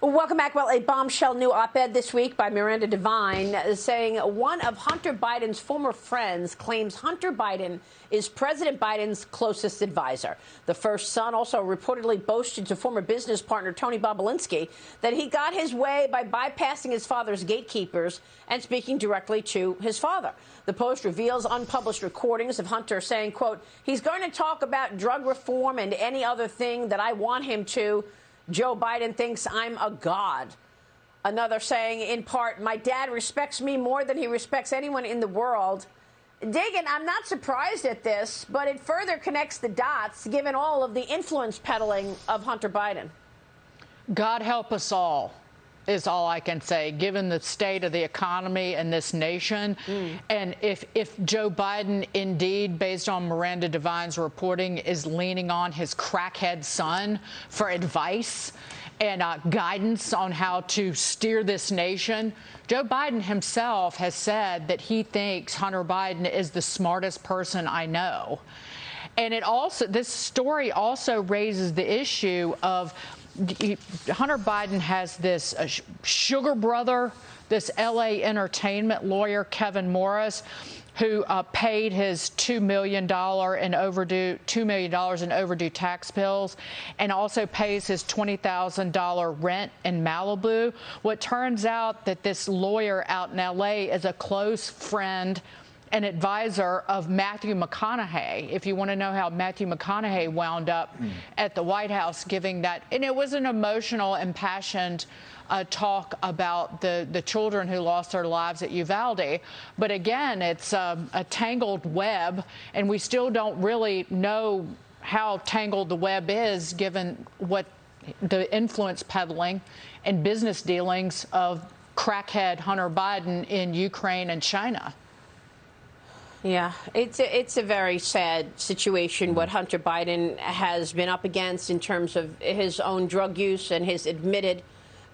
Welcome back. Well, a bombshell new op-ed this week by Miranda Devine saying one of Hunter Biden's former friends claims Hunter Biden is President Biden's closest advisor. The first son also reportedly boasted to former business partner Tony Bobulinski that he got his way by bypassing his father's gatekeepers and speaking directly to his father. The Post reveals unpublished recordings of Hunter saying, quote, he's going to talk about drug reform and any other thing that I want him to. Joe Biden thinks I'm a god. Another saying, in part, my dad respects me more than he respects anyone in the world. Dagan, I'm not surprised at this, but it further connects the dots, given all of the influence peddling of Hunter Biden. God help us all, is all I can say, given the state of the economy in this nation. And if Joe Biden indeed, based on Miranda Devine's reporting, is leaning on his crackhead son for advice and guidance on how to steer this nation, Joe Biden himself has said that he thinks Hunter Biden is the smartest person I know. And this story also raises the issue of Hunter Biden has this sugar brother, this L.A. entertainment lawyer, Kevin Morris, who paid his $2 million in overdue tax bills and also pays his $20,000 rent in Malibu. Well, it turns out that this lawyer out in L.A. is a close friend an advisor of Matthew McConaughey. If you want to know how Matthew McConaughey wound up at the White House giving that, and it was an emotional, impassioned talk about the children who lost their lives at Uvalde. But again, it's a tangled web, and we still don't really know how tangled the web is, given what the influence peddling and business dealings of crackhead Hunter Biden in Ukraine and China. Yeah, it's a very sad situation what Hunter Biden has been up against in terms of his own drug use and his admitted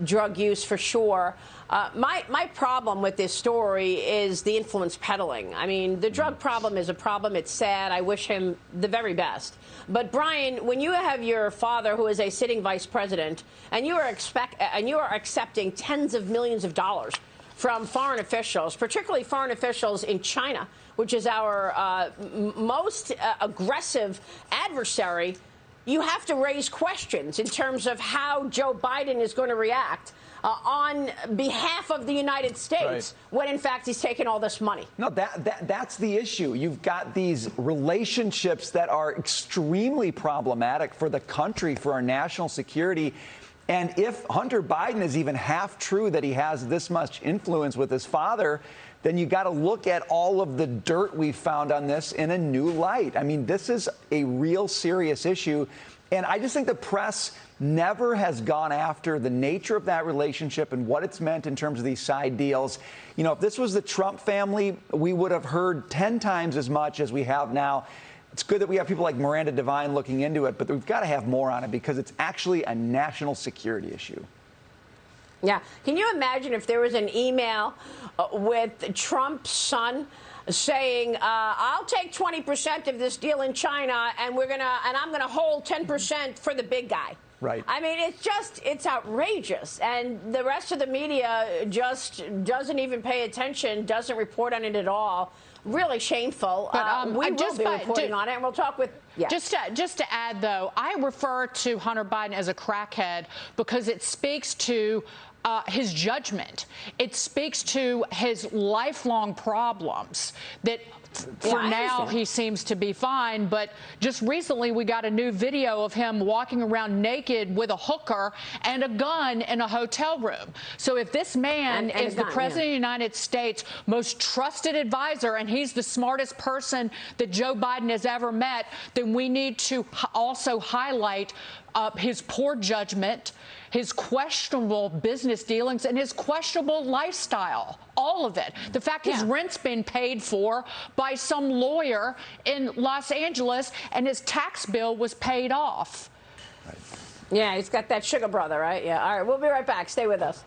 drug use for sure. My problem with this story is the influence peddling. I mean, the drug problem is a problem. It's sad. I wish him the very best. But Brian, when you have your father, who is a sitting vice president, and you are accepting tens of millions of dollars from foreign officials, particularly foreign officials in China, which is our most aggressive adversary, you have to raise questions in terms of how Joe Biden is going to react on behalf of the United States when, in fact, he's taken all this money. No, that's the issue. You've got these relationships that are extremely problematic for the country, for our national security. And if Hunter Biden is even half true that he has this much influence with his father, then you got to look at all of the dirt we found on this in a new light. I mean, this is a real serious issue. And I just think the press never has gone after the nature of that relationship and what it's meant in terms of these side deals. You know, if this was the Trump family, we would have heard 10 times as much as we have now. It's good that we have people like Miranda Devine looking into it, but we've got to have more on it because it's actually a national security issue. Yeah. Can you imagine if there was an email with Trump's son saying, I'll take 20% of this deal in China and I'm going to hold 10% for the big guy. Right. I mean, it's outrageous. And the rest of the media just doesn't even pay attention, doesn't report on it at all. Really shameful. But we will be reporting on it, and we'll talk with. Yeah. Just to add, though, I refer to Hunter Biden as a crackhead because it speaks to his judgment. It speaks to his lifelong problems that for now he seems to be fine. But just recently we got a new video of him walking around naked with a hooker and a gun in a hotel room. So if this man is the president of the United States' most trusted advisor and he's the smartest person that Joe Biden has ever met, then we need to also highlight his poor judgment, his questionable business dealings, and his questionable lifestyle. All of it. The fact his rent's been paid for by some lawyer in Los Angeles and his tax bill was paid off. Yeah, he's got that sugar brother, right? Yeah. All right, we'll be right back. Stay with us.